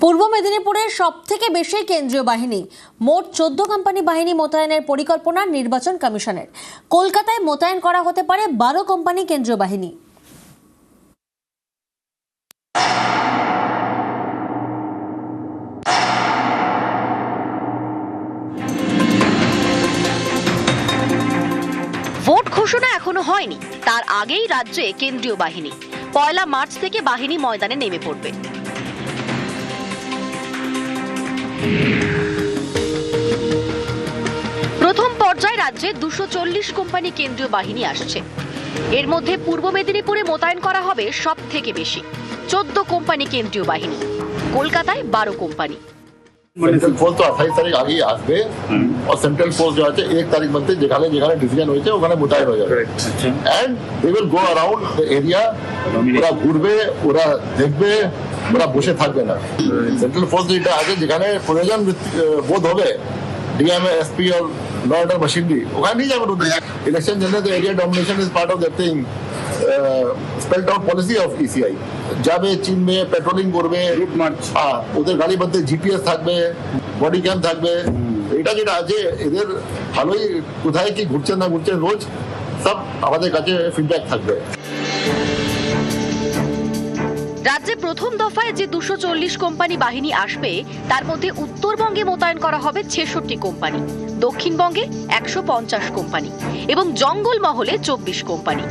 পূর্ব মেদিনীপুরের সবথেকে বেশি কেন্দ্রীয় বাহিনী, মোট 14 কোম্পানি বাহিনী মোতায়েনের পরিকল্পনা নির্বাচন কমিশনের। কলকাতায় মোতায়েন করা হতে পারে 12 কোম্পানি কেন্দ্রীয় বাহিনী। ভোট ঘোষণা এখনো হয়নি, তার আগেই রাজ্যে কেন্দ্রীয় বাহিনী 1 মার্চ থেকে বাহিনী ময়দানে নেমে পড়বে। প্রথম পর্যায়ে রাজ্যে 240 কোম্পানি কেন্দ্রীয় বাহিনী আসছে। এর মধ্যে পূর্ব মেদিনীপুরে মোতায়েন করা হবে সব থেকে বেশি, 14 কোম্পানি কেন্দ্রীয় বাহিনী। কলকাতায় 12 কোম্পানি। সেন্ট্রাল ফোর্স তো 28 তারিখ আগেই আসবে, আর সেন্ট্রাল ফোর্স जो আছে 1 তারিখ মধ্যে যেখানে যেখানে ডিসিশন হয়েছে ওখানে মোতায়েন হয়ে যাবে। And they will go around the area, ওরা ঘুরবে, ওরা দেখবে, ওরা বসে থাকবে না। সেন্ট্রাল ফোর্স যেটা আছে যেখানে প্রয়োজন বোধ হবে ডিএমএ এসপি আর ল অর্ডার মেশিনারি ওখানে নিয়ে যাবে। ইলেকশন জন্য তো area domination is part of that thing, spelled out policy of ECI. যাবে, চিনবে, পেট্রোলিং করবে, ওদের গাড়ির মধ্যে জিপিএস থাকবে, বডি ক্যাম থাকবে। এটা যেটা আছে এদের ভালোই, কোথায় কি ঘুরছে না ঘুরছে রোজ সব আমাদের কাছে ফিডব্যাক থাকবে। রাজ্যে প্রথম দফায় যে 240 কোম্পানি বাহিনী আসবে তার মধ্যে উত্তরবঙ্গে মোতায়েন করা হবে 66 কোম্পানি, দক্ষিণবঙ্গে 150 কোম্পানি এবং জঙ্গলমহলে 24 কোম্পানি।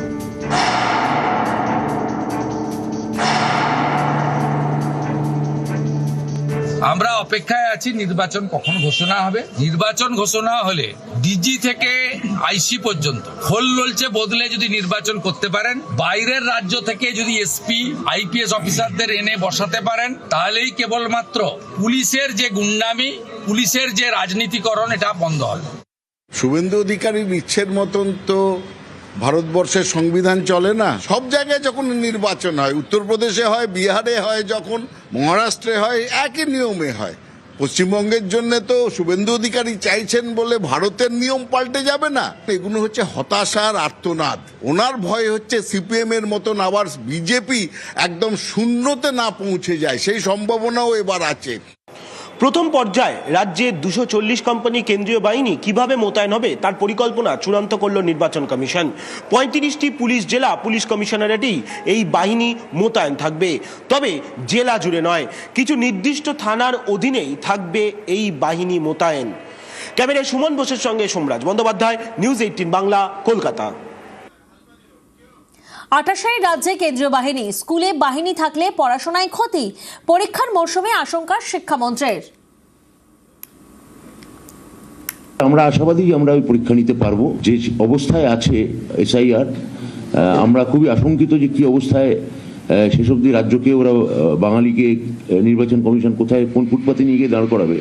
আমরা অপেক্ষায় আছি নির্বাচন কখন ঘোষণা হবে। নির্বাচন ঘোষণা হলে ডিজি থেকে আইসি পর্যন্ত খোল ললচে বদলে যদি নির্বাচন করতে পারেন, বাইরের রাজ্য থেকে যদি এসপি আইপিএস অফিসারদের এনে বসাতে পারেন, তাহলেই কেবলমাত্র পুলিশের যে গুন্ডামি, পুলিশের যে রাজনীতিকরণ এটা বন্ধ হবে। শুভেন্দু অধিকারীর ইচ্ছের মতন তো ভারতবর্ষের সংবিধান চলে না। সব জায়গায় যখন নির্বাচন হয়, উত্তরপ্রদেশে হয়, বিহারে হয়, যখন মহারাষ্ট্রে হয়, একই নিয়মে হয়। পশ্চিমবঙ্গের জন্য তো শুভেন্দু অধিকারী চাইছেন বলে ভারতের নিয়ম পাল্টে যাবে না। এগুলো হচ্ছে হতাশার আর্তনাদ। ওনার ভয় হচ্ছে সিপিএম এর মতন আবার বিজেপি একদম শূন্যতে না পৌঁছে যায়, সেই সম্ভাবনাও এবার আছে। প্রথম পর্যায়ে রাজ্যে 240 কোম্পানি কেন্দ্রীয় বাহিনী কিভাবে মোতায়েন হবে তার পরিকল্পনা চূড়ান্ত করল নির্বাচন কমিশন। 35টি পুলিশ জেলা পুলিশ কমিশনারেটেই এই বাহিনী মোতায়েন থাকবে। তবে জেলা জুড়ে নয়, কিছু নির্দিষ্ট থানার অধীনেই থাকবে এই বাহিনী মোতায়েন। ক্যামেরায় সুমন বোসের সঙ্গে সোমরাজ বন্দ্যোপাধ্যায়, নিউজ 18 বাংলা, কলকাতা। 28 রাজ্যে কেন্দ্রীয় বাহিনী, স্কুলে বাহিনী থাকলে পড়াশোনায় ক্ষতি, পরীক্ষার মৌসুমে আশঙ্কা শিক্ষামন্ত্রীর। আমরা আশাবাদী আমরা ওই পরীক্ষা নিতে পারবো। যে অবস্থায় আছে এসআইআর, আমরা খুবই আশঙ্কিত যে কি অবস্থায় শেষ অবধি রাজ্যকে ওরা বাঙালিকে নির্বাচন কমিশন কোথায় কোন ফুটপাতে নিয়ে গিয়ে দাঁড় করাবে।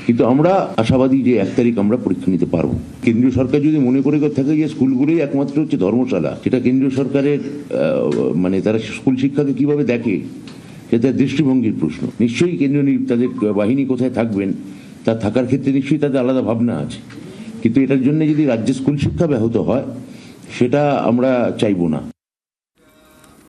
কিন্তু আমরা আশাবাদী যে 1 তারিখ আমরা পরীক্ষা নিতে পারবো। কেন্দ্রীয় সরকার যদি মনে করে থাকে যে স্কুলগুলোই একমাত্র হচ্ছে ধর্মশালা, সেটা কেন্দ্রীয় সরকারের মানে তারা স্কুল শিক্ষাকে কিভাবে দেখে সেটা দৃষ্টিভঙ্গির প্রশ্ন। নিশ্চয়ই কেন্দ্রীয় তাদের বাহিনী কোথায় থাকবেন তা থাকার ক্ষেত্রে নিশ্চয়ই তাদের আলাদা ভাবনা আছে, কিন্তু এটার জন্য যদি রাজ্যে স্কুল শিক্ষা ব্যাহত হয় সেটা আমরা চাইবো না।